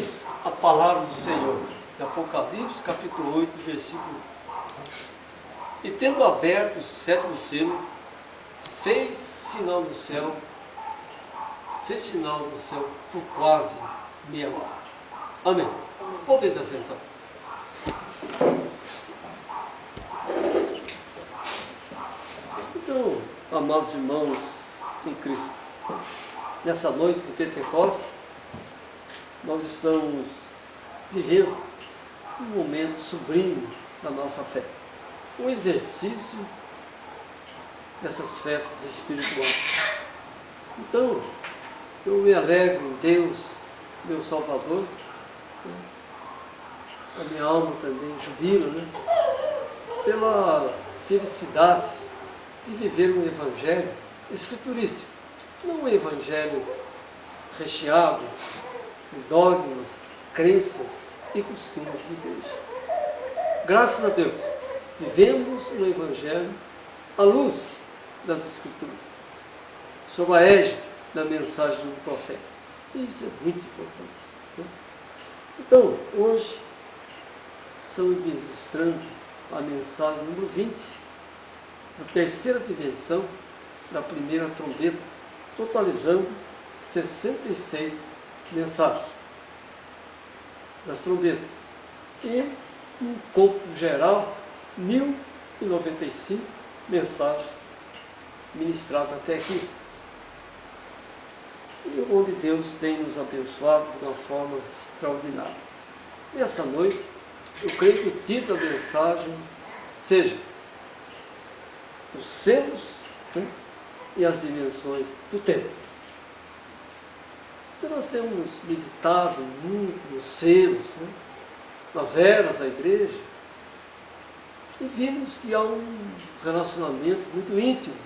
diz a palavra do Senhor, de Apocalipse, capítulo 8, versículo 1. E tendo aberto o sétimo selo, fez sinal do céu por quase meia hora. Amém. Pode se assentar. Então, amados irmãos em Cristo, nessa noite de Pentecostes, nós estamos vivendo um momento sublime da nossa fé, um exercício dessas festas espirituais. Então, eu me alegro em Deus, meu Salvador, a minha alma também jubila, pela felicidade de viver um evangelho escriturístico, não um evangelho recheado de dogmas, crenças e costumes de igreja. Graças a Deus, vivemos no evangelho à luz das Escrituras, sob a égide da mensagem do profeta. E isso é muito importante. Então, hoje, estamos ministrando a mensagem número 20, da terceira dimensão da primeira trombeta, totalizando 66 mensagens das trombetas. E, um cômputo geral, 1095 mensagens ministradas até aqui. E onde Deus tem nos abençoado de uma forma extraordinária. Nessa noite, eu creio que o título da mensagem seja os selos e as dimensões do tempo. Então nós temos meditado muito nos selos, nas eras da igreja, e vimos que há um relacionamento muito íntimo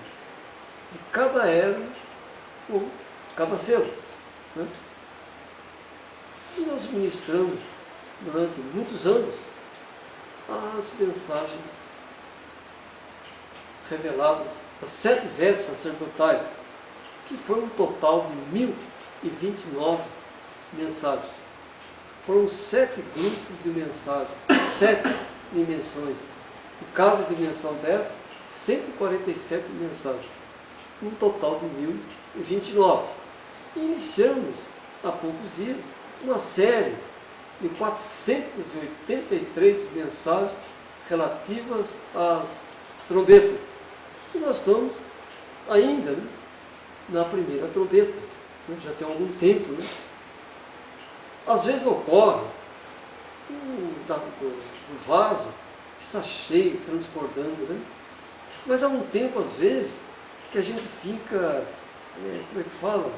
de cada era com cada selo. E nós ministramos durante muitos anos as mensagens reveladas, as 7 vestes sacerdotais, que foi um total de 1029 mensagens. Foram 7 grupos de mensagens, 7 dimensões. E cada dimensão dessa, 147 mensagens. Um total de 1029. E iniciamos, há poucos dias, uma série de 483 mensagens relativas às trombetas. E nós estamos ainda na primeira trombeta, já tem algum tempo. Às vezes ocorre do vaso que está cheio, transbordando, mas há um tempo, às vezes, que a gente fica, como é que fala?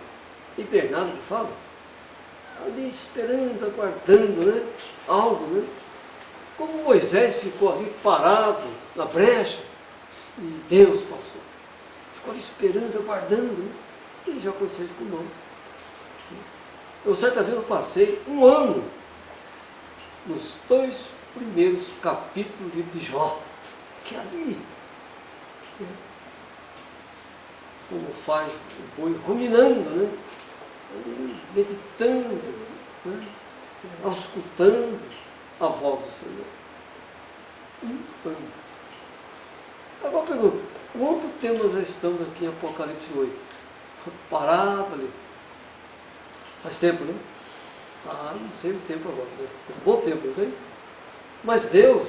Hibernado que fala? Ali esperando, aguardando algo, como Moisés ficou ali parado na brecha e Deus passou. Ficou ali esperando, aguardando, e já aconteceu isso conosco. Eu certa vez eu passei um ano nos 2 primeiros capítulos do livro de Jó, que ali, como faz o boi, ruminando, ali, meditando, auscultando a voz do Senhor. Um ano. Agora pergunto, quanto tempo nós já estamos aqui em Apocalipse 8? Parado ali. Faz tempo, não sei o tempo agora, mas tem um bom tempo, não tem? Mas Deus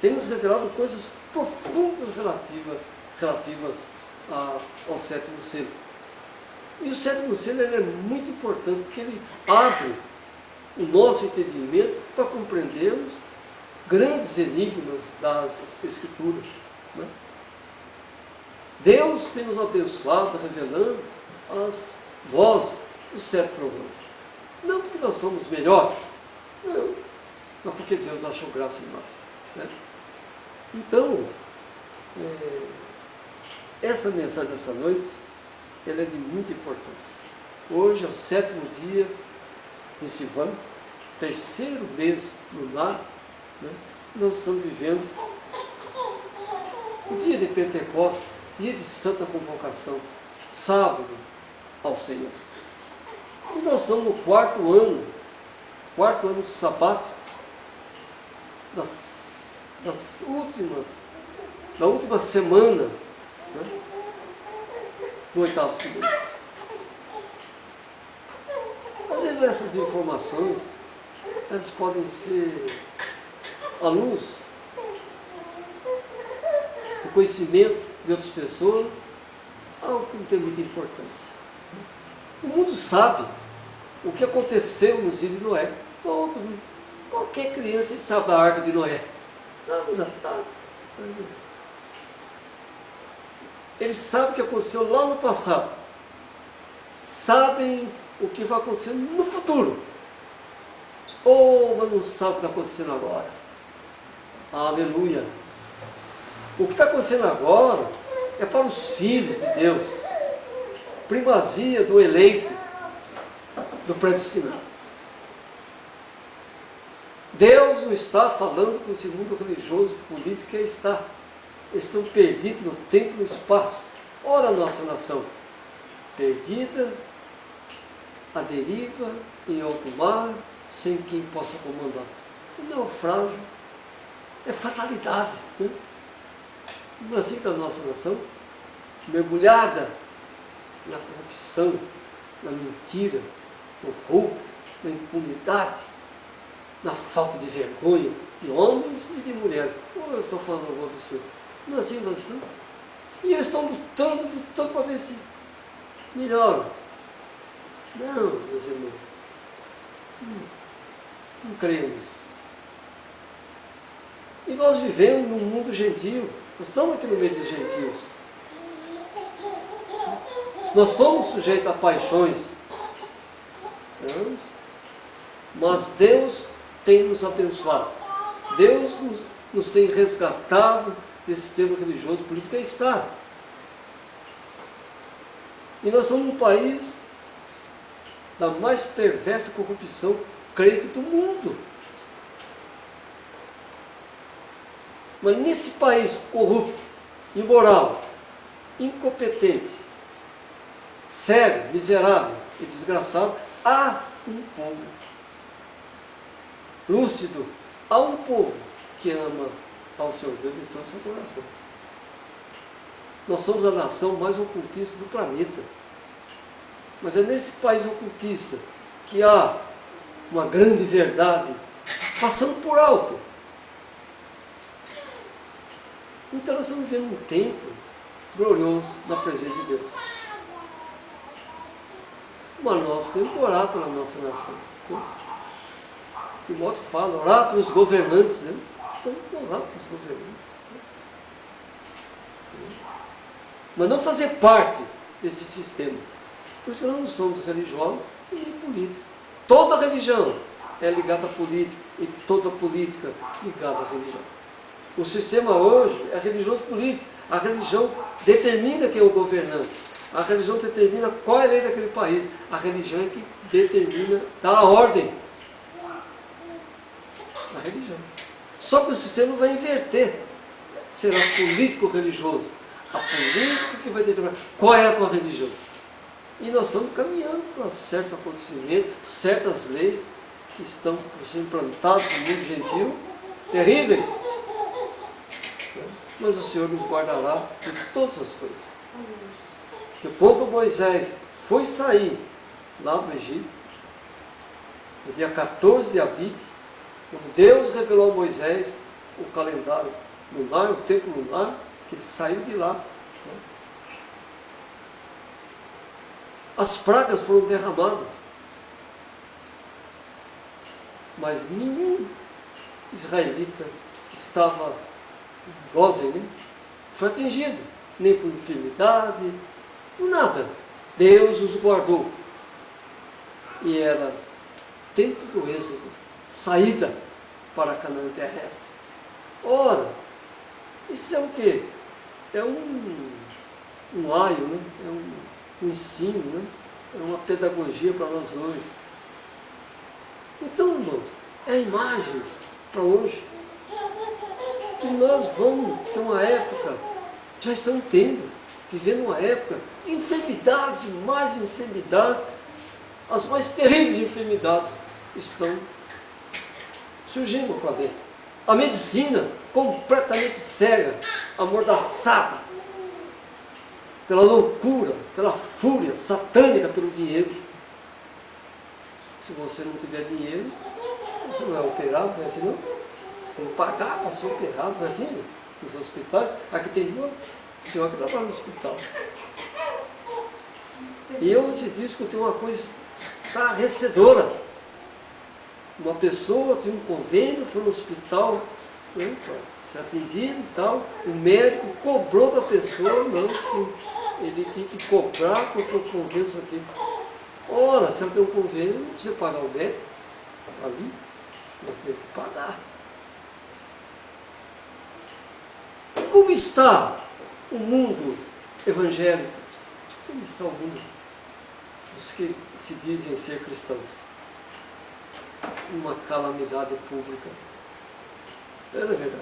tem nos revelado coisas profundas relativas ao sétimo selo. E o sétimo selo é muito importante, porque ele abre o nosso entendimento para compreendermos grandes enigmas das Escrituras. Deus tem nos abençoado, revelando as vozes dos 7 trovões. Não porque nós somos melhores, não, mas porque Deus achou graça em nós. Então, essa mensagem dessa noite, ela é de muita importância. Hoje é o 7º dia de Sivan, 3º mês lunar, nós estamos vivendo o dia de Pentecostes, dia de santa convocação, sábado ao Senhor. E nós estamos no 4º ano quarto ano do sabato, na última semana, né, do oitavo segundo. Às vezes essas informações, elas podem ser à luz do conhecimento de outras pessoas, algo que não tem muita importância. O mundo sabe o que aconteceu no dia de Noé. Todo mundo, qualquer criança sabe da arca de Noé. Vamos atrás. Eles sabem o que aconteceu lá no passado. Sabem o que vai acontecer no futuro. Mas não sabe o que está acontecendo agora. Aleluia. O que está acontecendo agora é para os filhos de Deus. Primazia do eleito, do predestinado. Deus não está falando com esse mundo religioso, político que está. Eles estão perdidos no tempo e no espaço. Olha a nossa nação. Perdida, à deriva, em alto mar, sem quem possa comandar. O naufrágio é fatalidade. Né? Não é assim que a nossa nação, mergulhada na corrupção, na mentira, no roubo, na impunidade, na falta de vergonha de homens e de mulheres. Eu estou falando agora do Senhor. Não é assim que nós estamos? E eles estão lutando para ver se melhoram. Não, meus irmãos. Não creio nisso. E nós vivemos num mundo gentil. Nós estamos aqui no meio dos gentios. Nós somos sujeitos a paixões. Estamos? Mas Deus tem nos abençoado. Deus nos tem resgatado desse sistema religioso, político, aí está. E nós somos um país da mais perversa corrupção, creio que do mundo. Mas nesse país corrupto, imoral, incompetente, cego, miserável e desgraçado, há um povo lúcido, há um povo que ama ao Senhor Deus de todo o seu coração. Nós somos a nação mais ocultista do planeta. Mas é nesse país ocultista que há uma grande verdade passando por alto. Então nós estamos vivendo um tempo glorioso na presença de Deus. Mas nós temos que orar pela nossa nação. Né? Timóteo fala, orar pelos governantes. Né? Temos que orar pelos governantes. Né? Mas não fazer parte desse sistema. Por isso que nós não somos religiosos e nem políticos. Toda religião é ligada à política e toda política ligada à religião. O sistema hoje é religioso político. A religião determina quem é o governante. A religião determina qual é a lei daquele país. A religião é que determina, dá a ordem. A religião. Só que o sistema vai inverter. Será político-religioso. A política que vai determinar qual é a tua religião. E nós estamos caminhando para certos acontecimentos, certas leis que estão sendo implantadas no mundo gentil, terríveis. Mas o Senhor nos guardará de todas as coisas. Porque quando Moisés foi sair lá do Egito, no dia 14 de Abib, quando Deus revelou a Moisés o calendário lunar, o tempo lunar, que ele saiu de lá. As pragas foram derramadas. Mas nenhum israelita que estava em Gósen, né, foi atingido. Nem por enfermidade, por nada. Deus os guardou. E era tempo do êxodo, saída para a Canaã terrestre. Ora, isso é o quê? É um aio, né? É um ensino, né? É uma pedagogia para nós hoje. Então, irmãos, é a imagem para hoje. Que nós vamos ter uma época, já estamos vivendo uma época de enfermidades, mais enfermidades, as mais terríveis enfermidades estão surgindo para dentro. A medicina completamente cega, amordaçada pela loucura, pela fúria satânica pelo dinheiro. Se você não tiver dinheiro, você não é operado, não é assim não? Você tem que pagar para ser operado, não é assim? Nos hospitais. Aqui tem uma senhora que trabalha no hospital. E eu, esse dia, escutei uma coisa estarrecedora. Uma pessoa tinha um convênio, foi no hospital, né, para ser atendido e tal. O médico cobrou da pessoa, não, sim, ele tinha que cobrar porque o convênio só tem. Ora, se ela tem um convênio, não precisa pagar o médico ali, você tem que pagar. Como está o mundo evangélico? Como está o mundo dos que se dizem ser cristãos? Uma calamidade pública. É verdade.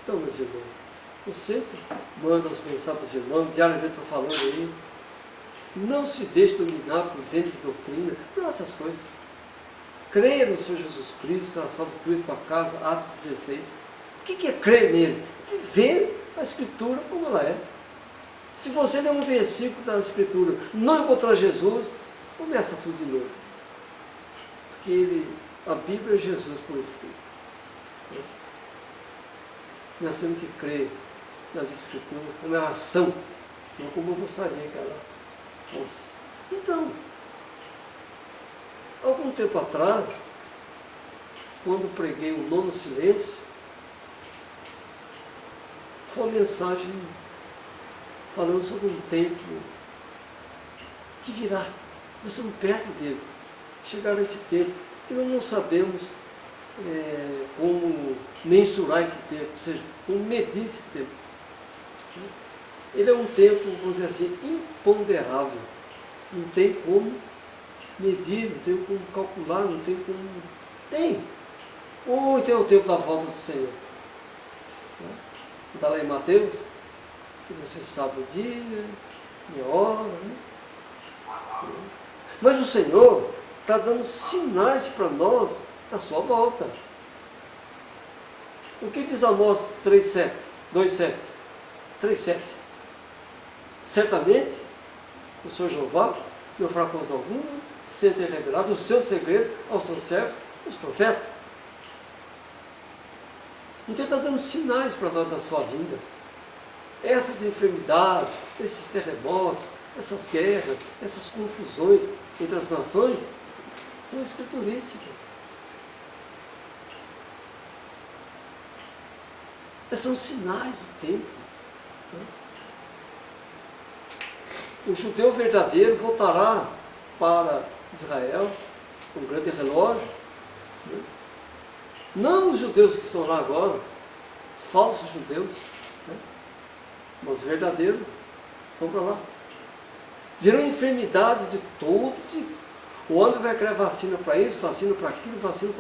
Então, meus irmãos, eu sempre mando as mensagens para os irmãos, diariamente estou falando aí, não se deixe dominar por vento de doutrina, por essas coisas. Creia no Senhor Jesus Cristo, será salvo tu e tua casa, Atos 16. O que é crer nele? Viver a Escritura como ela é. Se você ler um versículo da Escritura, não encontrar Jesus, começa tudo de novo. Porque a Bíblia é Jesus por Escrito. Nós temos que crer nas Escrituras como elas são, não como eu gostaria que ela fosse. Então, algum tempo atrás, quando preguei o nono silêncio, foi uma mensagem falando sobre um tempo que virá. Nós estamos perto dele. Chegar a esse tempo, que nós não sabemos como mensurar esse tempo, ou seja, como medir esse tempo. Ele é um tempo, vamos dizer assim, imponderável. Não tem como medir, não tem como calcular, não tem como... Tem! Ou então é o tempo da volta do Senhor. Está lá em Mateus, que você sabe o dia e a hora, né? Mas o Senhor está dando sinais para nós da sua volta. O que diz Amós 3,7? 2,7? 3,7. Certamente, o Senhor Jeová não fará coisa alguma sem ter revelado o seu segredo aos seus servos, os profetas. Então ele está dando sinais para nós da sua vinda. Essas enfermidades, esses terremotos, essas guerras, essas confusões entre as nações, são escriturísticas. São sinais do tempo. O judeu verdadeiro voltará para Israel, com um grande relógio. Não os judeus que estão lá agora, falsos judeus, mas verdadeiros, vão para lá. Virão enfermidades de todo tipo. O homem vai criar vacina para isso, vacina para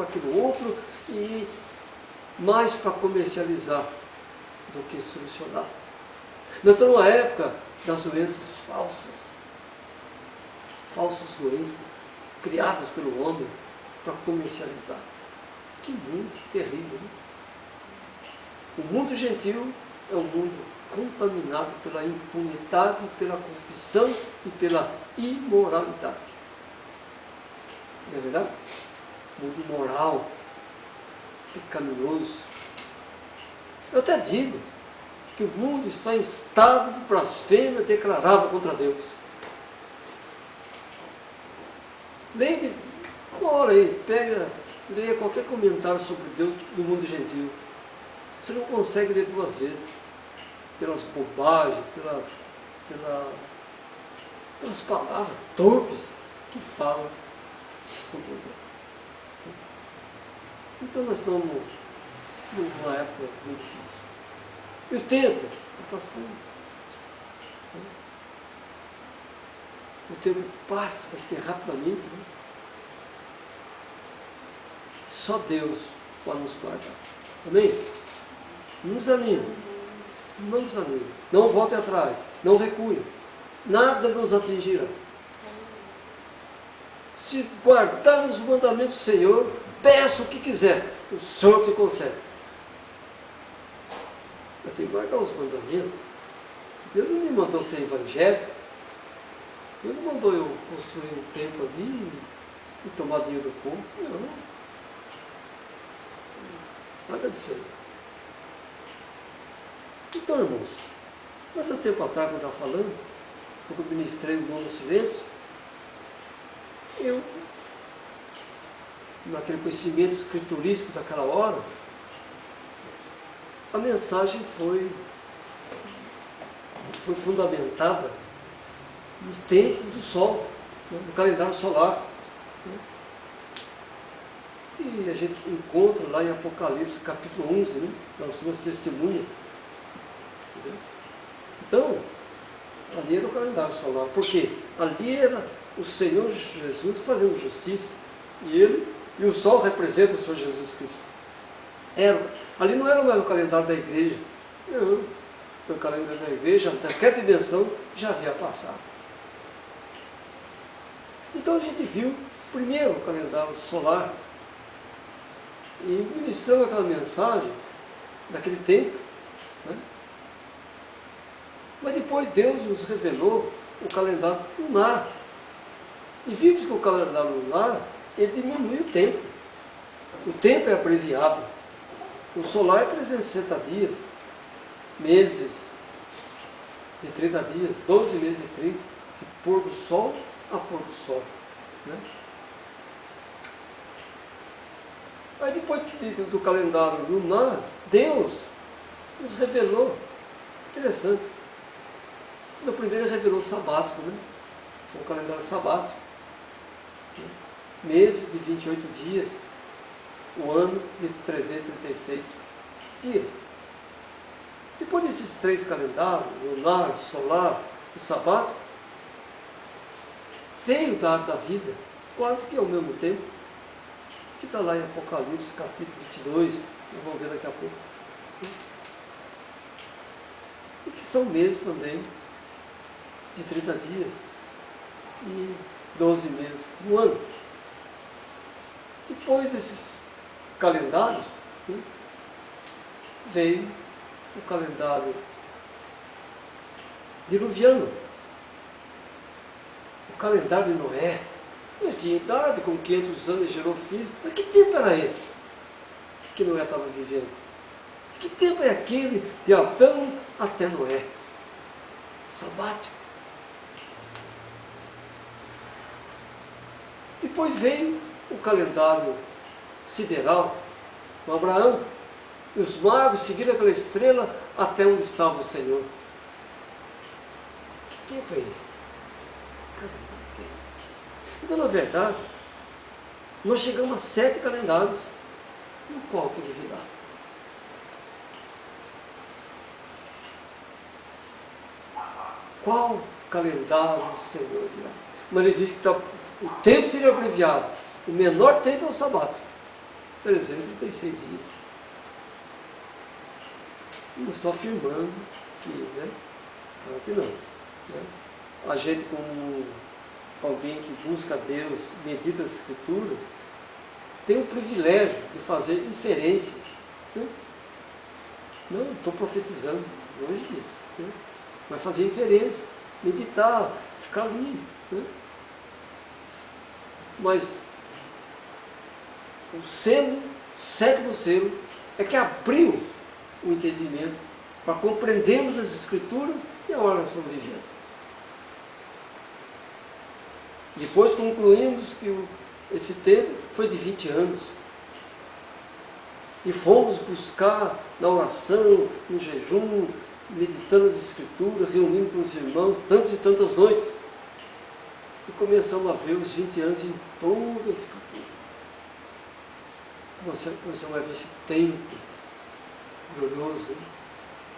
aquilo outro, e mais para comercializar do que solucionar. Nós estamos numa época das doenças falsas. Falsas doenças, criadas pelo homem para comercializar. Que mundo terrível, né? O mundo gentil é um mundo contaminado pela impunidade, pela corrupção e pela imoralidade. Não é verdade? Mundo imoral, pecaminoso. Eu até digo que o mundo está em estado de blasfêmia declarado contra Deus. Leia uma hora aí, leia qualquer comentário sobre Deus no mundo gentil. Você não consegue ler duas vezes. Pelas bobagens, pelas palavras torpes que falam contra Deus. Então nós estamos numa época muito difícil. E o tempo está passando. O tempo passa, parece que é rapidamente. Né? Só Deus pode nos guardar. Amém? Não desanime. Não desanime. Não volte atrás. Não recue. Nada nos atingirá. Se guardarmos os mandamentos do Senhor, peça o que quiser. o Senhor te concede. Eu tenho que guardar os mandamentos. Deus não me mandou ser evangélico. Deus não mandou eu construir um templo ali e tomar dinheiro do povo. Não. Nada disso aí. Então, irmãos, mas há tempo atrás, quando eu estava falando, quando eu ministrei o Dom no Silêncio, eu, naquele conhecimento escriturístico daquela hora, a mensagem foi fundamentada no tempo do Sol, né, no calendário solar. Né? E a gente encontra lá em Apocalipse, capítulo 11, né, nas duas testemunhas. Entendeu? Então, ali era o calendário solar, porque ali era o Senhor Jesus fazendo justiça, e o Sol representa o Senhor Jesus Cristo. Ali não era mais o calendário da igreja, não, o calendário da igreja, naquela dimensão, já havia passado. Então a gente viu primeiro o calendário solar, e ministrando aquela mensagem naquele tempo, né? Mas depois Deus nos revelou o calendário lunar. E vimos que o calendário lunar, ele diminui o tempo. O tempo é abreviado. O solar é 360 dias, meses de 30 dias, 12 meses e 30, de pôr do sol a pôr do sol. Né? Aí depois do calendário lunar, Deus nos revelou. Interessante. No primeiro ele revelou o sabático, né? Foi o calendário sabático. Meses de 28 dias, o ano de 336 dias. Depois desses três calendários, lunar, solar e sabático, veio da árvore da vida, quase que ao mesmo tempo, que está lá em Apocalipse, capítulo 22, eu vou ver daqui a pouco. E que são meses também, de 30 dias e 12 meses no ano. Depois desses calendários, né, veio o calendário diluviano, o calendário de Noé. Ele tinha idade, com 500 anos, gerou filhos. Mas que tempo era esse que Noé estava vivendo? Que tempo é aquele de Adão até Noé? Sabático. Depois veio o calendário sideral, com Abraão. E os magos seguiram aquela estrela até onde estava o Senhor. Que tempo é esse? Que calendário é esse? Então, na verdade, nós chegamos a 7 calendários, no qual que ele virá. Qual calendário o Senhor virá? Mas ele diz que o tempo seria abreviado. O menor tempo é o sabático. 336 dias. Não estou afirmando que, né? Claro que não. Né? A gente, como alguém que busca Deus, medita as Escrituras, tem o privilégio de fazer inferências. Né? Não estou profetizando, longe disso. Né? Mas fazer inferências, meditar, ficar ali. Né? Mas o selo, o 7º selo, é que abriu o entendimento para compreendermos as Escrituras e a hora que estamos vivendo. Depois concluímos que esse tempo foi de 20 anos. E fomos buscar na oração, no jejum, meditando as Escrituras, reunindo com os irmãos, tantas e tantas noites. E começamos a ver os 20 anos em toda a Escritura. Você vai ver esse tempo glorioso, hein,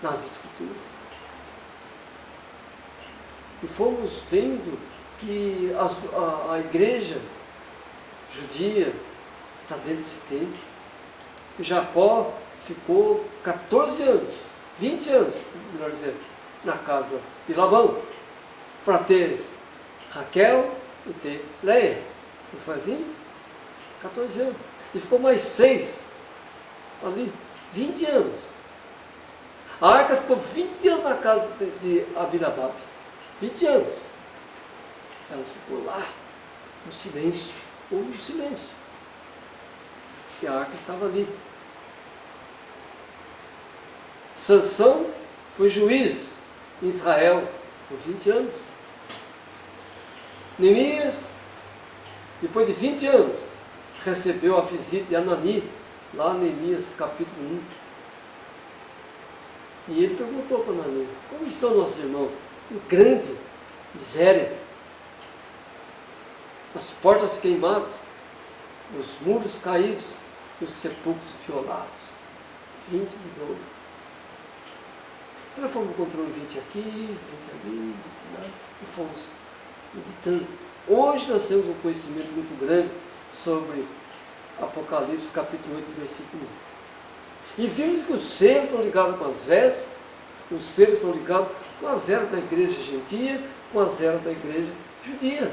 nas Escrituras. E fomos vendo que a igreja judia está dentro desse tempo. E Jacó ficou 14 anos, 20 anos, melhor dizendo, na casa de Labão, para ter Raquel e ter Leia. Não foi assim? 14 anos. E ficou mais 6 ali 20 anos. A arca ficou 20 anos na casa de Abinadab. 20 anos. Ela ficou lá, no silêncio. Houve um silêncio. E a arca estava ali. Sansão foi juiz em Israel por 20 anos. Neemias, depois de 20 anos, recebeu a visita de Anani, lá em Neemias capítulo 1. E ele perguntou para Anani: como estão nossos irmãos? Em grande miséria, as portas queimadas, os muros caídos e os sepulcros violados. 20 de novo. Então nós fomos encontrando 20 aqui, 20 ali, 20 lá, e fomos meditando. Hoje nós temos um conhecimento muito grande sobre Apocalipse capítulo 8, versículo 1. E vimos que os selos estão ligados com as vestes, os selos estão ligados com as eras da igreja gentia, com as eras da igreja judia.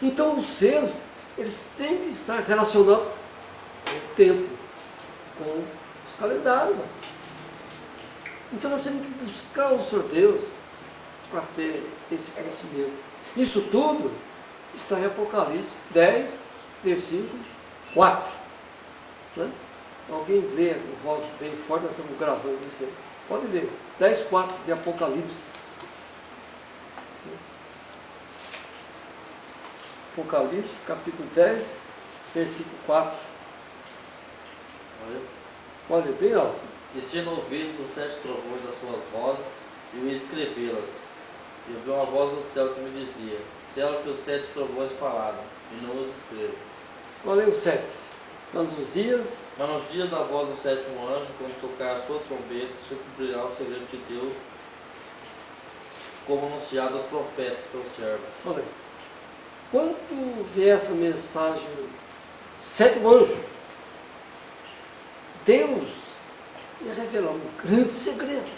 Então os selos, eles têm que estar relacionados com o tempo, com os calendários. Então nós temos que buscar o Senhor Deus para ter esse conhecimento. Isso tudo está em Apocalipse 10, versículo 4. Né? Alguém lê com voz bem forte, nós estamos gravando isso aí. Pode ler. 10, 4 de Apocalipse. Apocalipse, capítulo 10, versículo 4. Pode ler bem alto. E tinha no ouvido dos 7 trovões das suas vozes, e eu ia escrevê-las. E eu vi uma voz do céu que me dizia: sela que os 7 trovões falaram, e não os escrevo. Olha o 7. Mas nos dias da voz do 7º anjo, quando tocar a sua trombeta, se cumprirá o segredo de Deus, como anunciado aos profetas, seus servos. Olha, quando vier essa mensagem, 7º anjo, Deus ia revelar um grande segredo.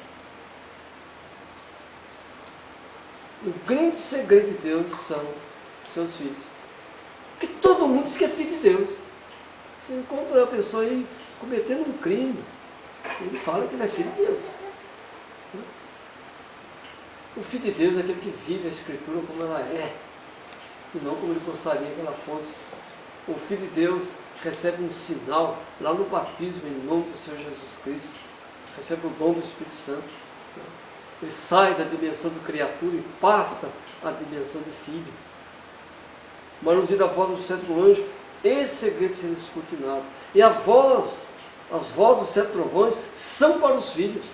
O grande segredo de Deus são seus filhos. Porque todo mundo diz que é filho de Deus. Você encontra uma pessoa aí cometendo um crime, ele fala que ele é filho de Deus. O filho de Deus é aquele que vive a Escritura como ela é, e não como ele gostaria que ela fosse. O filho de Deus recebe um sinal lá no batismo em nome do Senhor Jesus Cristo, recebe o dom do Espírito Santo. Ele sai da dimensão de criatura e passa à dimensão de filho. Mas nos dias da voz do 7º anjo, esse segredo sendo escrutinado. E as vozes dos 7 trovões são para os filhos.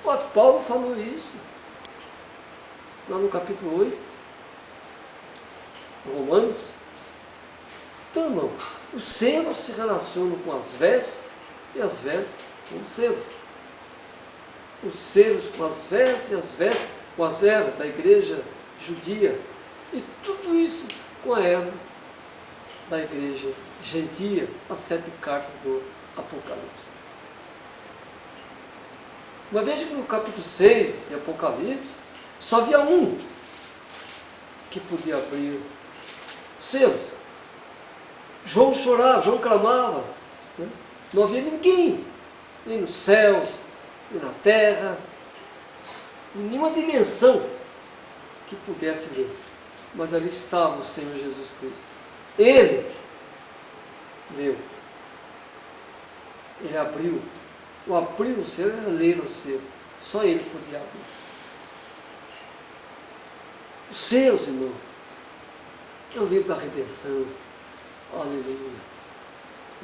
O Paulo falou isso lá no capítulo 8, Romanos. Então, irmão, os selos se relacionam com as vestes e as vestes com os selos. Os selos com as vestes e as vestes com as eras da igreja judia. E tudo isso com a era da igreja gentia, as 7 cartas do Apocalipse. Mas veja que no capítulo 6 de Apocalipse, só havia um que podia abrir os selos. João chorava, João clamava. Né? Não havia ninguém, nem nos céus, nem na terra, em nenhuma dimensão que pudesse ler. Mas ali estava o Senhor Jesus Cristo. Ele leu. Ele abriu. O abrir o selo era ler o selo. Só ele podia abrir. Os selos, irmão, é o livro da redenção. Aleluia.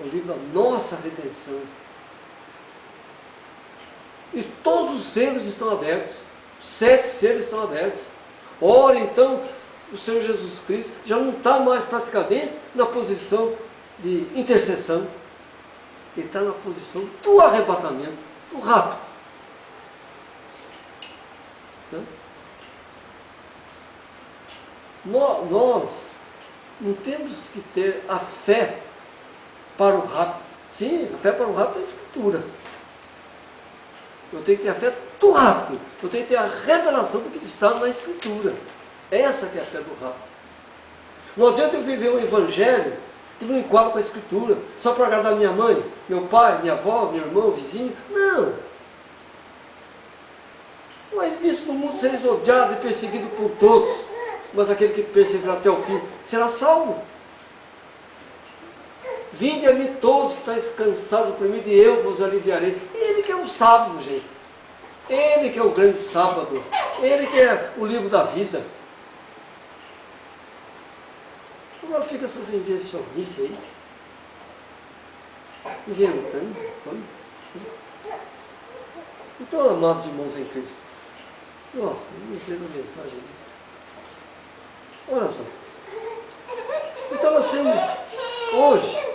É o livro da nossa redenção. E todos os selos estão abertos. 7 selos estão abertos. Ora, então, o Senhor Jesus Cristo já não está mais praticamente na posição de intercessão. Ele está na posição do arrebatamento, do rapto. Né? Nós não temos que ter a fé para o rapto. Sim, a fé para o rapto é a Escritura. Eu tenho que ter a fé do rapto. Eu tenho que ter a revelação do que está na Escritura. Essa que é a fé do rapto. Não adianta eu viver um evangelho que não enquadra com a Escritura, só para agradar minha mãe, meu pai, minha avó, meu irmão, vizinho. Não! Mas ele disse: no mundo sereis odiado e perseguido por todos, mas aquele que perseverar até o fim será salvo. Vinde a mim todos que estáis cansados e oprimidos, e eu vos aliviarei. Ele que é o sábado, gente. Ele que é o grande sábado. Ele que é o livro da vida. Agora fica essas invencionices aí. Inventando coisa. Então, amados irmãos em Cristo. Nossa, não entendo a mensagem. Olha só. Então nós temos hoje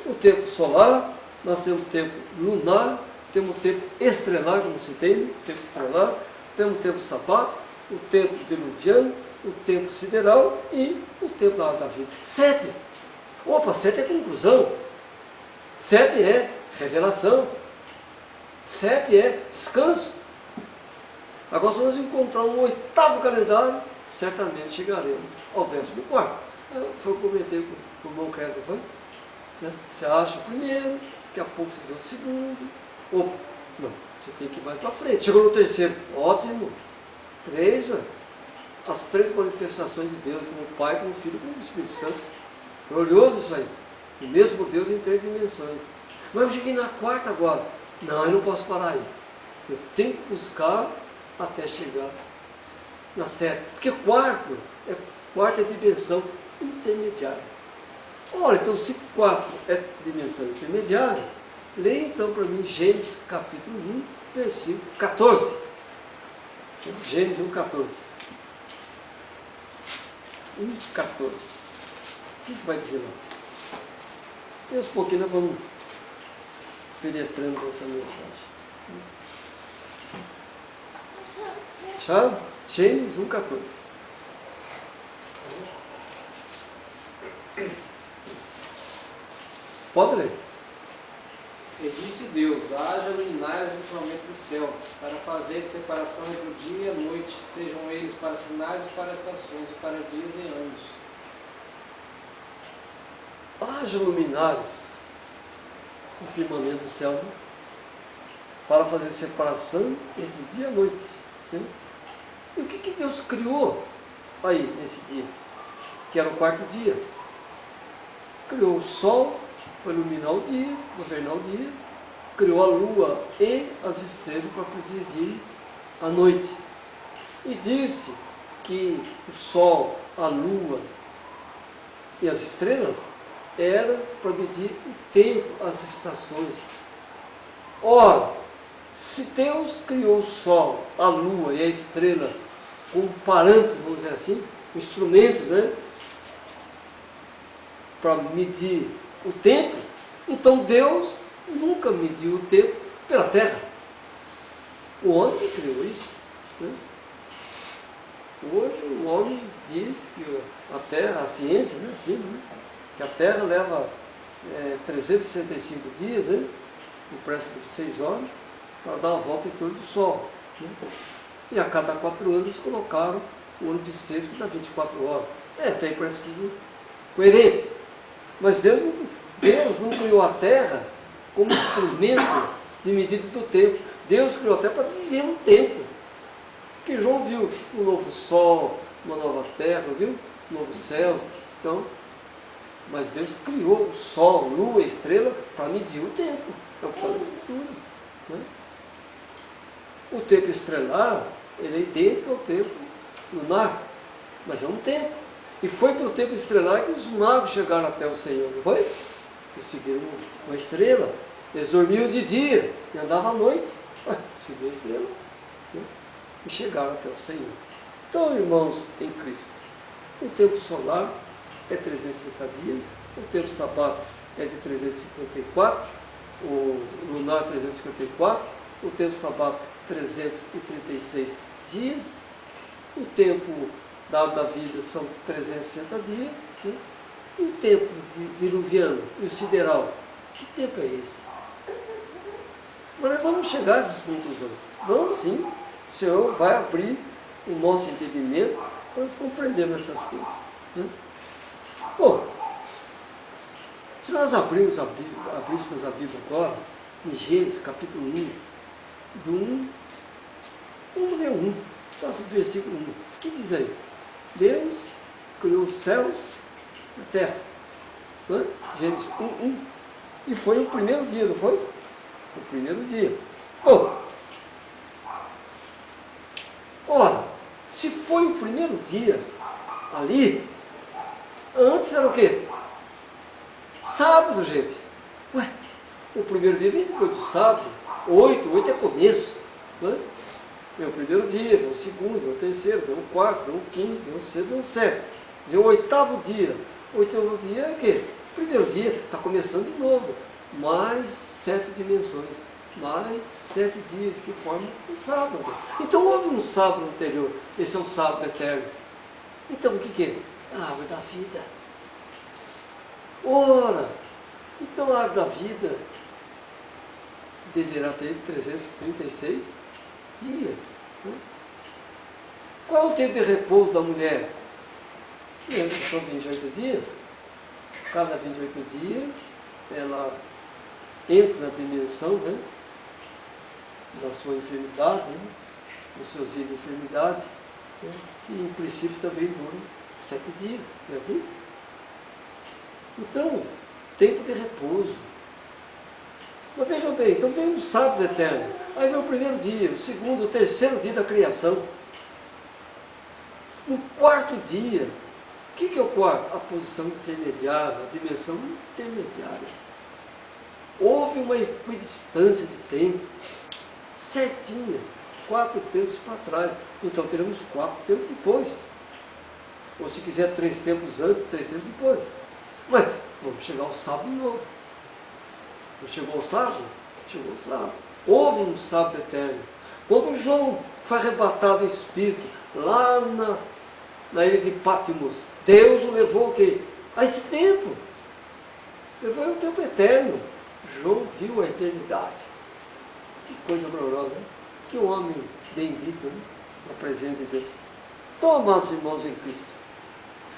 o tempo solar, nós temos o tempo lunar, temos o tempo estrelar, como citei, o tempo estrelar, temos o tempo sabático, o tempo diluviano, o tempo sideral e o tempo da vida. 7. Opa, 7 é conclusão. 7 é revelação. 7 é descanso. Agora, se nós encontrarmos um 8º calendário, certamente chegaremos ao 14º. Foi o que eu comentei com o irmão Credo, foi? Né? Você acha o primeiro, daqui a pouco você vê o segundo. Ou, não, você tem que ir mais para frente. Chegou no 3º, ótimo. 3, as 3 manifestações de Deus, como o Pai, como o Filho, como o Espírito Santo. Glorioso isso aí. O mesmo Deus em 3 dimensões. Mas eu cheguei na 4ª agora. Não, eu não posso parar aí. Eu tenho que buscar até chegar na 7ª. Porque quarta é dimensão intermediária. Ora, então se 4 é dimensão intermediária, leia então para mim Gênesis capítulo 1, versículo 14. Gênesis 1, 14. 1, 14. O que vai dizer lá? E aos pouquinhos nós vamos penetrando nessa mensagem. Sabe? Gênesis 1, 14. Pode ler. E disse Deus: haja luminares no firmamento do céu, para fazer separação entre o dia e a noite, sejam eles para sinais e para estações, e para dias e anos. Haja luminares no firmamento do céu, né? Para fazer separação entre o dia e a noite. Né? E o que Deus criou aí nesse dia? Que era o 4º dia. Criou o sol para iluminar o dia, governar o dia. Criou a lua e as estrelas para presidir a noite. E disse que o sol, a lua e as estrelas era para medir o tempo, as estações. Ora, se Deus criou o sol, a lua e a estrela como parâmetros, vamos dizer assim, instrumentos, né, para medir o tempo, então Deus nunca mediu o tempo pela terra. O homem que criou isso. Né? Hoje o homem diz que a terra, a ciência, né, filho, né, que a terra leva 365 dias, né, no préstimo de 6 horas, para dar a volta em torno do Sol. Né? E a cada 4 anos colocaram o ano de 6 que dá 24 horas. Até aí parece tudo coerente. Mas Deus não criou a terra como instrumento de medida do tempo. Deus criou a terra para viver um tempo. Porque João viu um novo sol, uma nova terra, viu? Novos céus. Então, mas Deus criou o sol, lua, estrela para medir o tempo. É o que está na Escritura. Né? O tempo estrelar, ele é idêntico ao tempo lunar, mas é um tempo. E foi pelo tempo estrelar que os magos chegaram até o Senhor, não foi? Eles seguiram uma estrela. Eles dormiam de dia e andavam à noite. Seguiram a estrela. Né? E chegaram até o Senhor. Então, irmãos em Cristo, o tempo solar é 360 dias, o tempo sabático é de 354, o lunar 354, o tempo sabático 336 dias, o tempo da vida são 360 dias, né? E o tempo diluviano e o sideral, que tempo é esse? Mas nós vamos chegar a essas conclusões. Vamos sim, o Senhor vai abrir o nosso entendimento para nós compreendermos essas coisas. Né? Bom, Se nós abríssemos a Bíblia agora, em Gênesis capítulo 1, do 1, vamos ler 1, faça o versículo 1. O que diz aí? Deus criou os céus e a terra. Não é? Gênesis 1, 1. E foi o primeiro dia, não foi? O primeiro dia. Bom, ora, se foi o primeiro dia ali, antes era o quê? Sábado, gente. Ué, o primeiro dia vem depois do sábado. 8 é começo. Não é? Vem o primeiro dia, vem o segundo, vem o terceiro, vem o quarto, vem o quinto, vem o sexto, vem o sétimo. Vem o oitavo dia. O oitavo dia é o quê? Primeiro dia, está começando de novo. Mais 7 dimensões. Mais 7 dias que formam o sábado. Então houve um sábado anterior. Esse é o sábado eterno. Então o que é? A árvore da vida. Ora, então a árvore da vida deverá ter 336 dias. Né? Qual é o tempo de repouso da mulher? São 28 dias. Cada 28 dias ela entra na dimensão, né, da sua enfermidade, né, dos seus dias de enfermidade, né, e em princípio também duram 7 dias. Não é assim? Então, tempo de repouso. Mas vejam bem, então vem um sábado eterno, aí vem o primeiro dia, o segundo, o terceiro dia da criação. No quarto dia, o que é o quarto? A posição intermediária, a dimensão intermediária. Houve uma equidistância de tempo, certinha, 4 tempos para trás. Então teremos 4 tempos depois. Ou se quiser 3 tempos antes, 3 tempos depois. Mas vamos chegar ao sábado de novo. Não chegou ao sábado? Chegou ao sábado. Houve um sábado eterno. Quando João foi arrebatado em espírito, lá na ilha de Patmos, Deus o levou o quê? A esse tempo. Levou o tempo eterno. João viu a eternidade. Que coisa gloriosa, hein? Que homem bendito, né? Na presença de Deus. Então, amados irmãos em Cristo.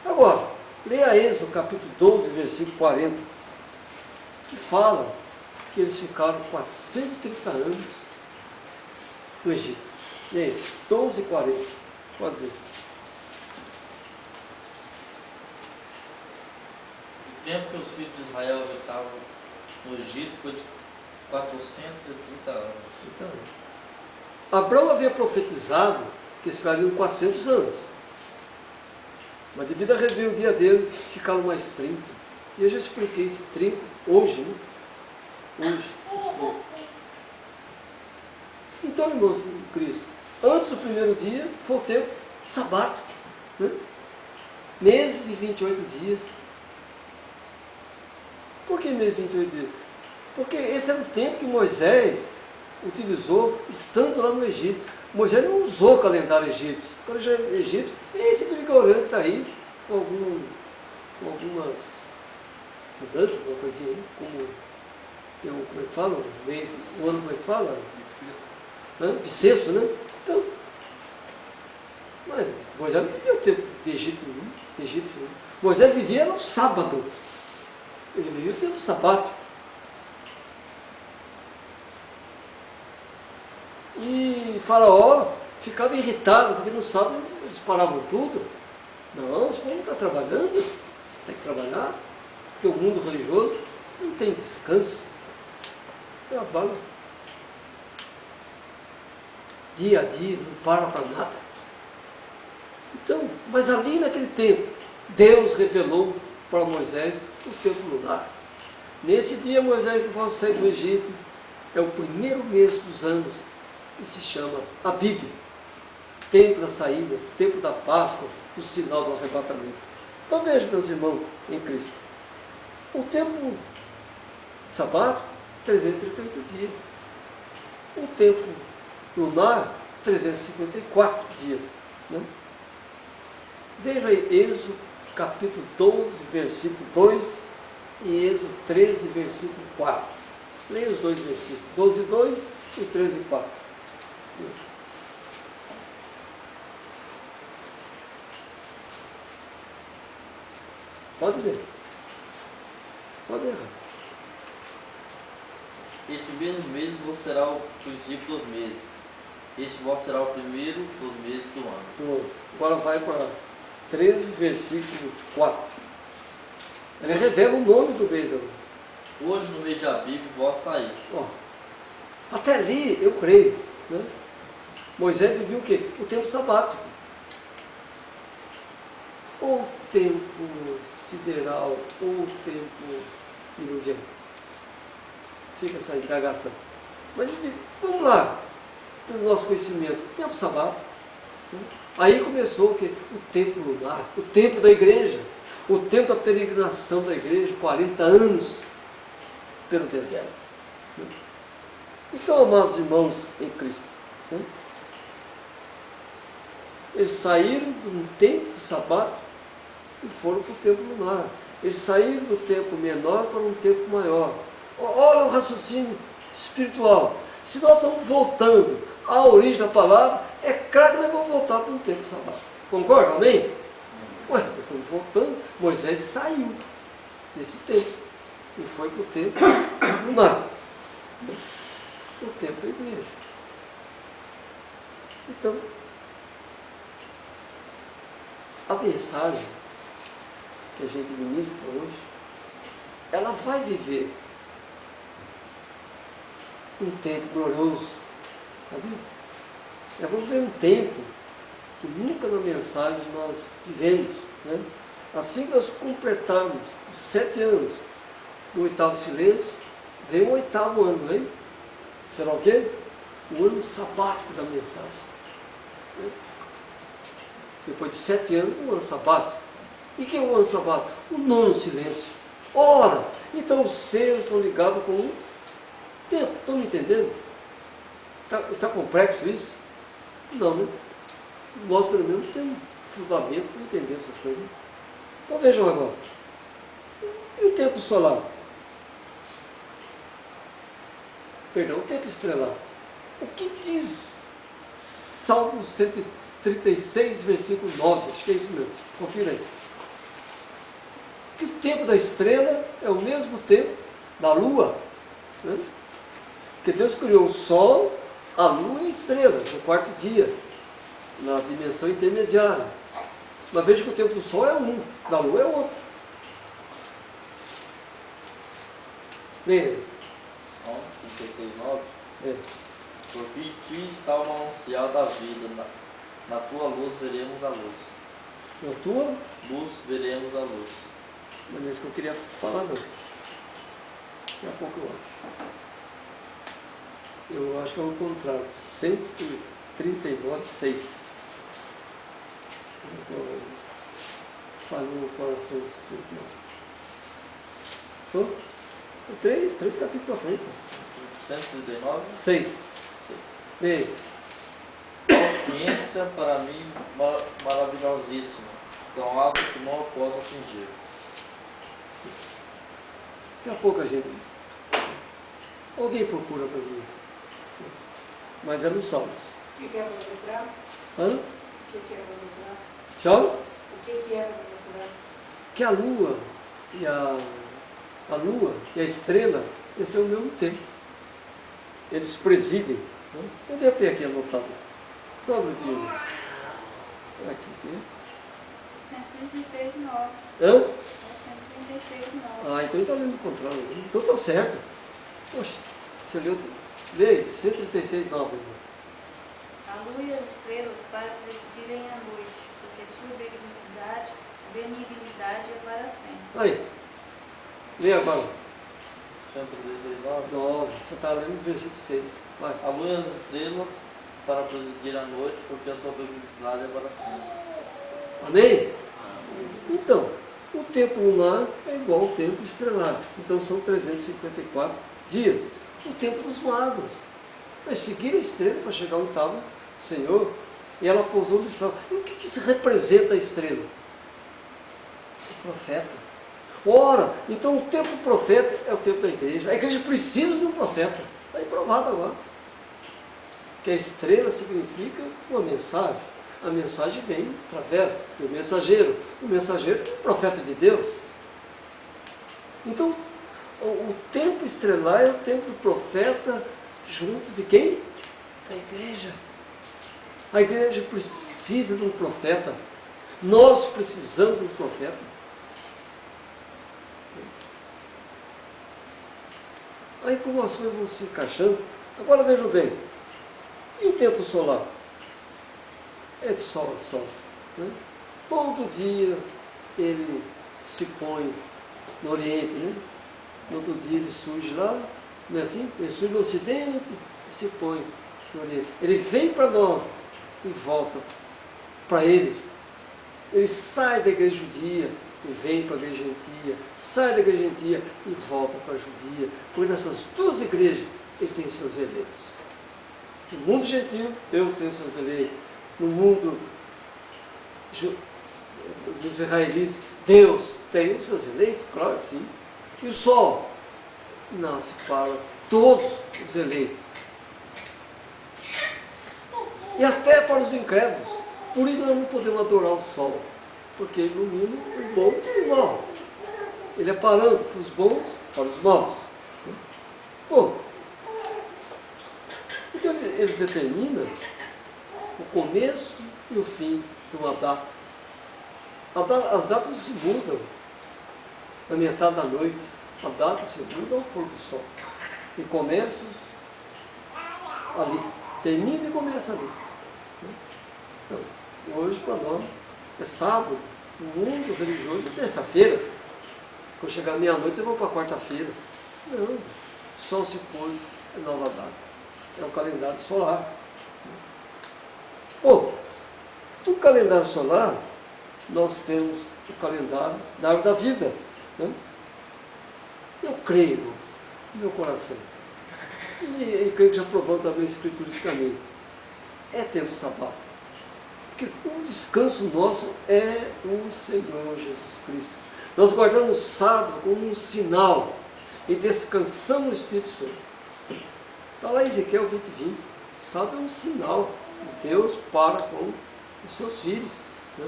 Agora, leia Êxodo capítulo 12, versículo 40, que fala que eles ficaram 430 anos no Egito. Leia, 12, 40. Pode ver. O tempo que os filhos de Israel habitavam no Egito foi de 430 anos. Então, Abraão havia profetizado que eles ficariam 400 anos. Mas devido à rebeldia deles, ficaram mais 30. E eu já expliquei esse 30 hoje, né? Hoje. Então, irmãos em Cristo, antes do primeiro dia, foi o tempo sabático. Né? Mês de 28 dias. Por que mês de 28 dias? Porque esse era o tempo que Moisés utilizou estando lá no Egito. Moisés não usou o calendário egípcio. O calendário egípcio é esse gregoriano que está aí, com algumas mudanças, alguma coisinha aí, como é que fala? O ano, como é que fala? Bissexto, né? Então, mas Moisés não vivia o tempo de Egito, né? Moisés vivia no sábado. Ele vivia o tempo sabático. E Faraó ficava irritado, porque no sábado eles paravam tudo. Não, os povos não estão trabalhando, tem que trabalhar, porque o mundo religioso não tem descanso. Trabalha dia a dia, não para nada. Então, mas ali naquele tempo, Deus revelou para Moisés o tempo lunar. Nesse dia, Moisés que vai sair do Egito, é o primeiro mês dos anos, que se chama a Bíblia. Tempo da saída, tempo da Páscoa, o sinal do arrebatamento. Então vejam, meus irmãos em Cristo. O tempo sabático, 338 dias. O tempo lunar, 354 dias. Né? Veja aí, Êxodo capítulo 12, versículo 2 e Êxodo 13, versículo 4. Leia os dois versículos, 12, 2 e 13, 4. Pode ver. Pode errar. Este mesmo mês vos será o princípio dos meses. Este vos será o primeiro dos meses do ano. Pronto. Agora vai para 13, versículo 4. Ele revela o nome do mês agora. Hoje no mês de Abib vós saís. Ó, até ali eu creio, né? Moisés vivia o quê? O tempo sabático. Ou o tempo sideral, ou o tempo diluviano. Fica essa indagação. Mas vamos lá, pelo nosso conhecimento, o tempo sabático. Né? Aí começou o quê? O tempo lunar, o tempo da igreja, o tempo da peregrinação da igreja, 40 anos pelo deserto. Né? Então, amados irmãos em Cristo, né? Eles saíram de um tempo sabático e foram para o tempo lunar. Eles saíram do tempo menor para um tempo maior. Olha o raciocínio espiritual. Se nós estamos voltando à origem da palavra, é claro que nós vamos voltar para um tempo sabático. Concorda? Amém? Ué, nós estamos voltando. Moisés saiu desse tempo e foi para o tempo lunar. O tempo da igreja. Então, a mensagem que a gente ministra hoje, ela vai viver um tempo glorioso, sabe? Nós vamos ver um tempo que nunca na mensagem nós vivemos, né? Assim que nós completarmos os 7 anos do 8º silêncio, vem o 8º ano, hein? Será o quê? O ano sabático da mensagem, né? Depois de 7 anos, um ano sabático. E que é o ano sabático? O 9º silêncio. Ora, então os seres estão ligados com o tempo. Estão me entendendo? Está complexo isso? Não, né? Nós, pelo menos, temos fundamento para entender essas coisas. Então vejam agora. E o tempo solar? Perdão, o tempo estelar. O que diz Salmo 136, versículo 9? Acho que é isso mesmo. Confira aí. Que o tempo da estrela é o mesmo tempo da lua, né? Porque Deus criou o sol, a lua e a estrela no 4º dia, na dimensão intermediária. Mas veja que o tempo do sol é um, da lua é outro. Leia aí. 36:9. É. Porque em ti está o manancial da vida, na tua luz veremos a luz. Na tua? Luz veremos a luz. Não é isso que eu queria falar, não. Daqui a pouco eu acho. Eu acho que é o contrário. 139:6. Falou o coração espiritual. Foi? 3 capítulos para frente. 139? 6. Ei, A ciência para mim maravilhosíssima, tão alto que não a posso atingir. daqui a pouco a gente. Alguém procura para mim. Mas é no Salmos. O que é para procurar? Hã? O que é para procurar? Tchau? O que é para procurar? Que a lua e a lua e a estrela, esse é o mesmo tempo. Eles presidem. Né? Eu devo ter aqui anotado. Só um minutinho. Aqui. 136,9. Hã? É 136,9. Ah, então ele está lendo o contrário. Então estou certo. Poxa, você leu. Lê 136,9. A lua e as estrelas para presidirem a noite, porque sua benignidade é para sempre. Aí. Lê agora. 139. 9. Você está lendo o versículo 6. Vai. A lua e as estrelas para presidir a noite, porque a sua benignidade é para sempre. Amém? Então, o tempo lunar é igual ao tempo estelar. Então são 354 dias. O tempo dos magos. Mas seguiram a estrela para chegar ao 8º Senhor. E ela pousou no céu. E o que representa a estrela? O profeta. Ora, então o tempo do profeta é o tempo da igreja. A igreja precisa de um profeta. Está aí provado agora. Que a estrela significa uma mensagem. A mensagem vem através do mensageiro. O mensageiro é o profeta de Deus. Então, o tempo estelar é o tempo do profeta junto de quem? Da igreja. A igreja precisa de um profeta. Nós precisamos de um profeta. Aí como as coisas vão se encaixando. Agora vejam bem. E o tempo solar? É de sol a sol. Né? Todo dia ele se põe no Oriente, né? No outro dia ele surge lá, não é assim? Ele surge no Ocidente e se põe no Oriente. Ele vem para nós e volta para eles. Ele sai da igreja judia e vem para a igreja gentia, sai da igreja gentia e volta para a judia. Porque nessas duas igrejas ele tem seus eleitos. No mundo gentil, Deus tem seus eleitos. No mundo dos israelitas, Deus tem os seus eleitos, claro que sim. E o sol nasce para todos os eleitos. E até para os incrédulos. Por isso nós não podemos adorar o sol, porque ele ilumina o bom e o mal. Ele é parando para os bons, para os maus. Bom, então ele determina o começo e o fim de uma data. As datas se mudam na metade da noite. A data se muda ao pôr do sol. E começa ali. Termina e começa ali. Então, hoje para nós é sábado. O mundo religioso é terça-feira. Quando chegar meia-noite eu vou para quarta-feira. Não. O sol se pôs, é nova data. É o calendário solar. Bom, do calendário solar, nós temos o calendário da árvore da vida. Né? Eu creio, irmãos, no meu coração. E creio que já provou também a Escritura esse caminho. É tempo sabático. Porque o descanso nosso é o Senhor Jesus Cristo. Nós guardamos o sábado como um sinal e descansamos no Espírito Santo. Está lá em Ezequiel 20:20. Sábado é um sinal de Deus para com os seus filhos. Né?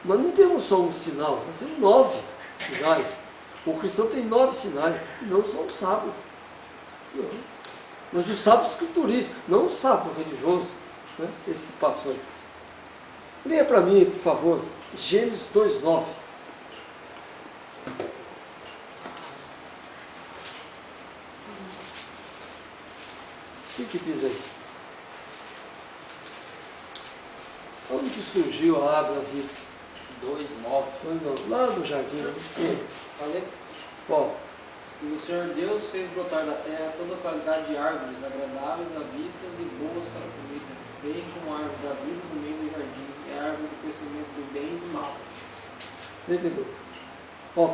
Mas não temos só um sinal, nós temos 9 sinais. O cristão tem 9 sinais, não só o sábado. Não. Mas o sábado escriturístico, não o sábado religioso. Né? Esse que passou aí. Leia para mim, por favor, Gênesis 2:9. O que diz aí? Onde que surgiu a árvore da vida? 2:9. Lá no jardim. Né? Falei? Ó, E o Senhor Deus fez brotar da terra toda a qualidade de árvores, agradáveis à vista e boas para a comida, bem como a árvore da vida no meio do jardim, e a árvore do conhecimento do bem e do mal. entendeu? Ó,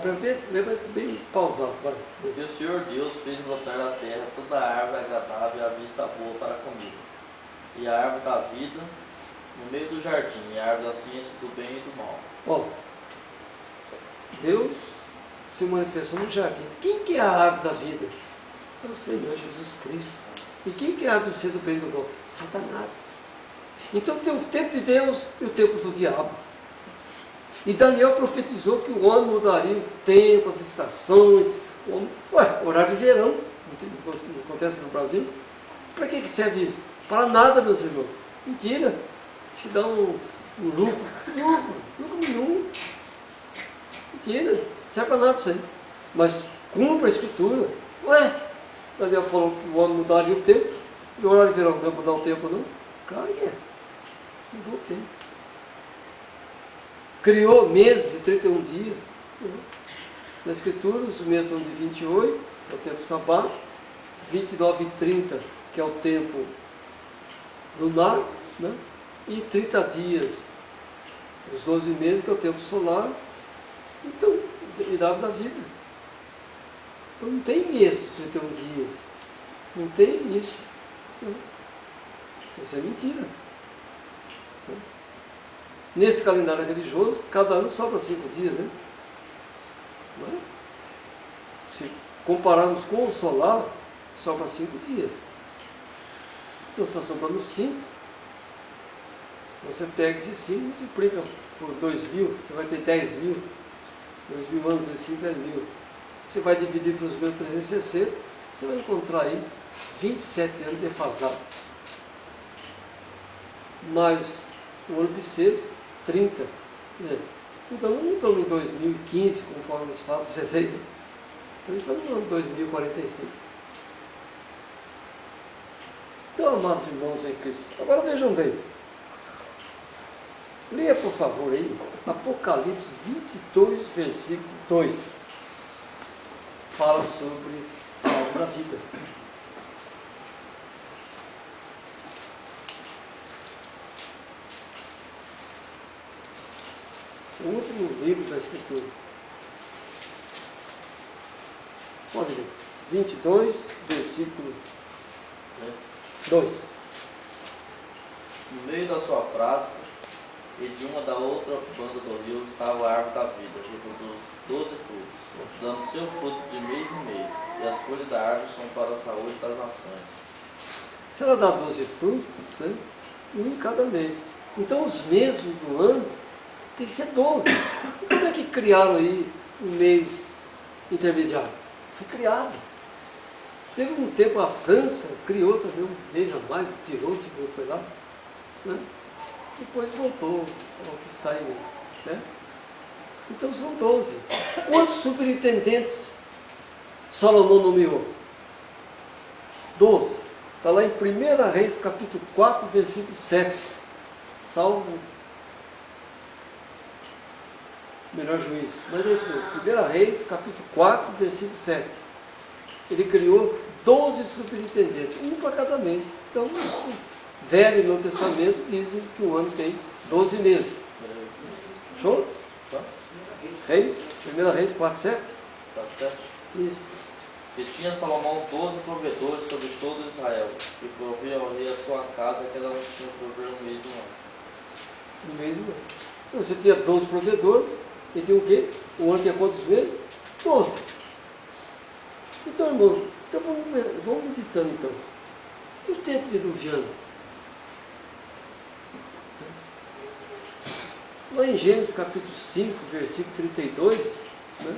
lembra bem pausado, vai. E o Senhor Deus fez brotar da terra toda a árvore agradável e a vista boa para a comida, e a árvore da vida no meio do jardim, e a árvore da ciência do bem e do mal. Ó, Deus se manifestou no jardim. Quem que é a árvore da vida? É o Senhor Jesus Cristo. E quem que é a árvore do ser do bem e do mal? Satanás. Então tem o tempo de Deus e o tempo do diabo. E Daniel profetizou que o homem mudaria o tempo, as estações. Horário de verão. Não acontece no Brasil. Para que serve isso? Para nada, meus irmãos. Mentira. Te dá um lucro. Lucro nenhum. Mentira. Serve para nada isso aí. Mas cumpra a Escritura. Daniel falou que o homem mudaria o tempo. E o horário de verão não deve mudar o tempo, não? Claro que é. Mudou o tempo. Criou meses de 31 dias. Na Escritura, os meses são de 28, que é o tempo sabático, 29 e 30, que é o tempo lunar, né? E 30 dias, os 12 meses, que é o tempo solar. Então, idade da vida. Então, não tem esses 31 dias. Não tem isso. Isso é mentira. Nesse calendário religioso, cada ano sobra 5 dias, né? Não é? Se compararmos com o solar, sobra 5 dias. Então está sobrando 5. Você pega esses 5 e multiplica por 2.000, você vai ter 10.000. 2.000 anos vezes 5, 10.000. você vai dividir pelos 1360, você vai encontrar aí 27 anos defasado. Mais o ano bissexto, 30. Então não estamos em 2015, conforme eles falam, 16. Então estamos no ano 2046. Então, amados irmãos em Cristo, agora vejam bem. Leia, por favor, aí, Apocalipse 22, versículo 2. Fala sobre a árvore da vida. O último livro da Escritura. Pode ler. 22, versículo 2. No meio da sua praça e de uma da outra banda do rio estava a árvore da vida, que produz 12 frutos, dando seu fruto de mês em mês, e as folhas da árvore são para a saúde das nações. Se ela dá 12 frutos, né, um em cada mês. Então os meses do ano tem que ser 12. Como é que criaram aí um mês intermediário? Foi criado. Teve um tempo a França criou também um mês a mais, tirou, segundo foi lá, né? Depois voltou ao que sai, né? Então são 12. Quantos superintendentes Salomão nomeou? 12. Está lá em 1 Reis, capítulo 4, versículo 7. Salvo melhor juízo. Mas é isso mesmo. 1 Reis, capítulo 4, versículo 7. Ele criou 12 superintendentes, um para cada mês. Então, o Velho e Novo Testamento dizem que o ano tem 12 meses. Show? Reis? 1 Reis 4, 7? 4, 7. Isso. E tinha Salomão 12 provedores sobre todo Israel, que proviam ao rei a sua casa, que cada um tinha prover no mês do ano. No mês do ano. Então, você tinha 12 provedores, e tinha o quê? O ano tinha quantos meses? 12. Então, irmão, então vamos meditando então. E o tempo diluviano? Lá em Gênesis capítulo 5, versículo 32, né,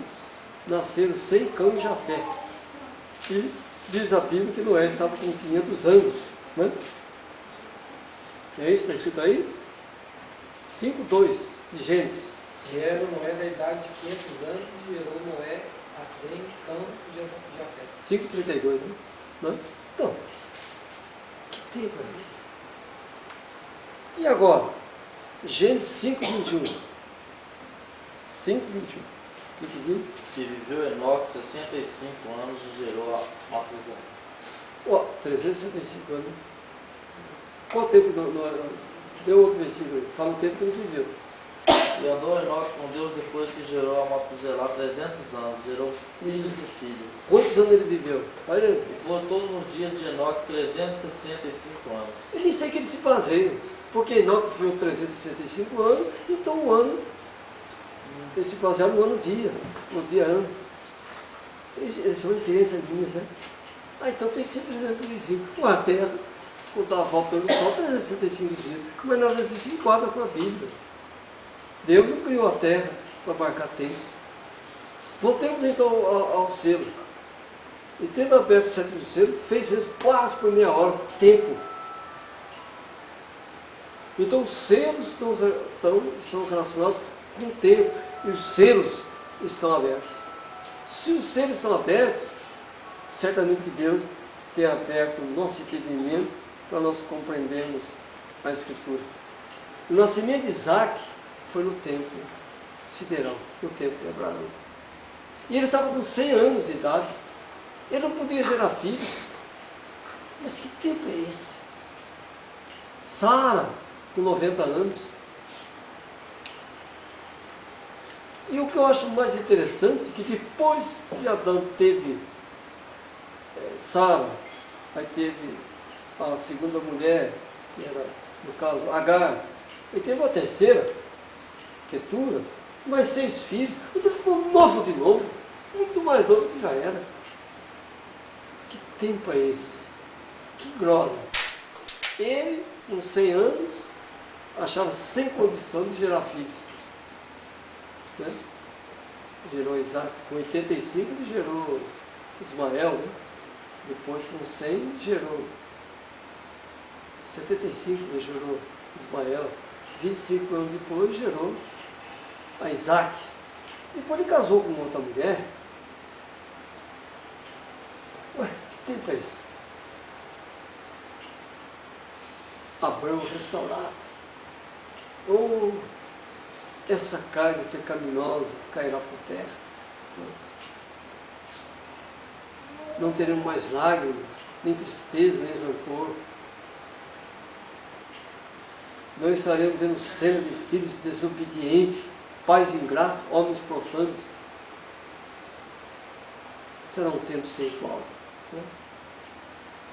nasceram 100 cães de Jafé. E diz a Bíblia que Noé estava com 500 anos. Né? É isso? Está escrito aí? 5:2 de Gênesis. Gerou Noé da idade de 500 anos e gerou Noé a 100 cães de Jafé. 5:32, né? Então, que tempo é esse? E agora? Gênesis 5:21. 5:21. O que diz? Que viveu Enoque 65 anos e gerou a Matusalém. Ó, 365 anos. Qual tempo? Deu outro versículo aí. Fala o tempo que ele viveu. E andou Enoque com Deus depois que gerou a Matusalém 300 anos, gerou filhos e filhas. Quantos anos ele viveu? Olha, E foram todos os dias de Enoque 365 anos. eu nem sei que ele se baseia. Porque Enoque viveu 365 anos, então o ano, ele se baseia no ano-dia, no dia-ano. Eles são inferências minhas, né? Então tem que ser 365. A Terra, quando estava voltando só 365 dias. Mas nada disso enquadra com a Bíblia. Deus não criou a Terra para marcar tempo. Voltemos então ao selo. E tendo aberto o sétimo selo, fez isso quase por meia hora, tempo. Então os selos são relacionados com o tempo. E os selos estão abertos. Se os selos estão abertos, certamente que Deus tem aberto o nosso entendimento para nós compreendermos a Escritura. O nascimento de Isaac foi no tempo sideral, no tempo de Abraão. E ele estava com 100 anos de idade. Ele não podia gerar filhos. Mas que tempo é esse? Sara, com 90 anos. E o que eu acho mais interessante é que depois que Adão teve Sara, aí teve a segunda mulher, que era, no caso, Agar, e teve a terceira, Quetura, mais 6 filhos. Então ele ficou novo de novo, muito mais novo que já era. Que tempo é esse? Que glória! Ele, com 100 anos, achava sem condição de gerar filhos. Né? gerou Isaac. Com 85 ele gerou Ismael, né? Depois com 100 gerou 75, ele gerou Ismael. 25 anos depois gerou a Isaac. Depois ele casou com outra mulher. Ué, que tempo é esse? Abraão restaurado. Oh, essa carne pecaminosa cairá por terra. Não teremos mais lágrimas, nem tristeza, nem rancor. Não estaremos vendo cena de filhos desobedientes, pais ingratos, homens profanos. Será um tempo sem igual. Né?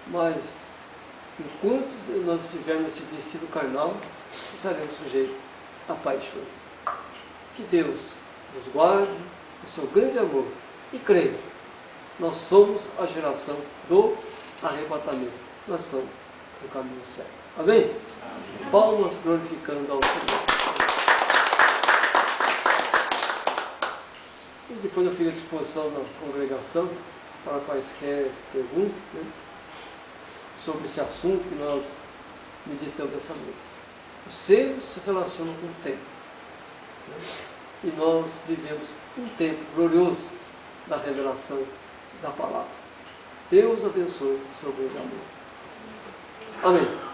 Mas, enquanto nós estivermos nesse vestido carnal, estaremos sujeitos a paixões. Que Deus nos guarde o seu grande amor. E creio, nós somos a geração do arrebatamento. Nós somos o caminho certo. Amém? Amém. Palmas glorificando ao Senhor. E depois eu fico à disposição da congregação para quaisquer perguntas, né, sobre esse assunto que nós meditamos essa noite. Os selos se relacionam com o tempo. Né? E nós vivemos um tempo glorioso da revelação da palavra. Deus abençoe o seu grande amor. Amém.